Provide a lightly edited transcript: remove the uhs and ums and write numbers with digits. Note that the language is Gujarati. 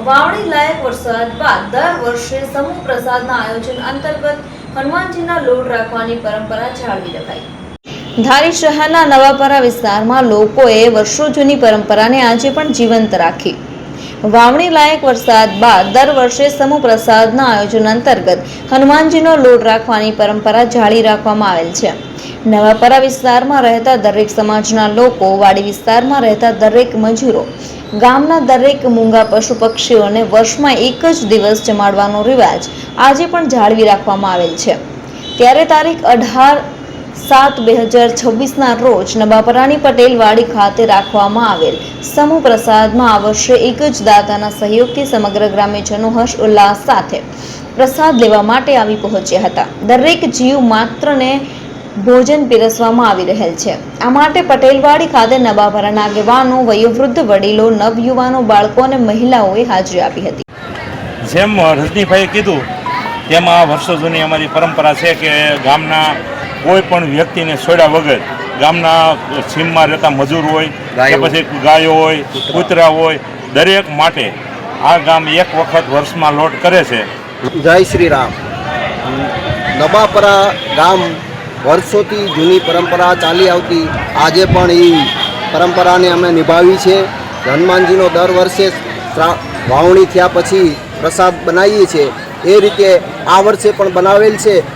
વાવણી લાયક વરસાદ બાદ દર વર્ષે સમૂહ પ્રસાદના આયોજન અંતર્ગત હનુમાનજીના લોટ રાખવાની પરંપરા જાળવી રખાઈ। ધારી શહેરના નવાપરા વિસ્તારમાં લોકોએ વર્ષો જૂની પરંપરાને આજે પણ જીવંત રાખી। વાવણી લાયક વરસાદ બાદ દર વર્ષે સમૂહ પ્રસાદના આયોજન અંતર્ગત હનુમાનજીનો લોટ રાખવાની પરંપરા જાળવી રાખવામાં આવેલ છે। નવાપરા વિસ્તારમાં રહેતા દરેક સમાજના લોકો, વાડી વિસ્તારમાં રહેતા દરેક મજૂરો, ગામના દરેક મૂંગા પશુ પક્ષીઓને વર્ષમાં એક જ દિવસ જમાડવાનો રિવાજ આજે પણ જાળવી રાખવામાં આવેલ છે। ત્યારે તારીખ 18/7/2026ના રોજ નવાપરાની પટેલ વાડી ખાતે રાખવામાં આવેલ સમૂહ પ્રસાદમાં આ વર્ષે એક જ દાતાના સહયોગથી સમગ્ર ગ્રામ્યજનો હર્ષ ઉલ્લાસ સાથે પ્રસાદ લેવા માટે આવી પહોંચ્યા હતા। દરેક જીવ માત્રને ભોજન પીરસવામાં આવી રહેલ છે। આ માટે પટેલવાડી ખાતે નવાપરાના આગેવાનો, વયોવૃદ્ધ, વડીલો, નવયુવાનો, બાળકો અને મહિલાઓએ હાજરી આપી હતી। જેમ રજનીભાઈએ કીધું તેમાં વર્ષો જૂની અમારી પરંપરા છે કે ગામના કોઈ પણ વ્યક્તિને છોડ્યા વગર ગામના સીમમાં રહેતા મજૂર હોય કે પછી ગાયો હોય, કૂતરા હોય, દરેક માટે આ ગામ એક વખત વર્ષમાં લોટ કરે છે। જય શ્રી રામ। નવાપરા ગામ વર્ષોથી જૂની પરંપરા ચાલી આવતી આજે પણ એ પરંપરાને અમે નિભાવી છે। હનુમાનજીનો દર વર્ષે વાવણી થયા પછી પ્રસાદ બનાવીએ છીએ। એ રીતે આ વર્ષે પણ બનાવેલ છે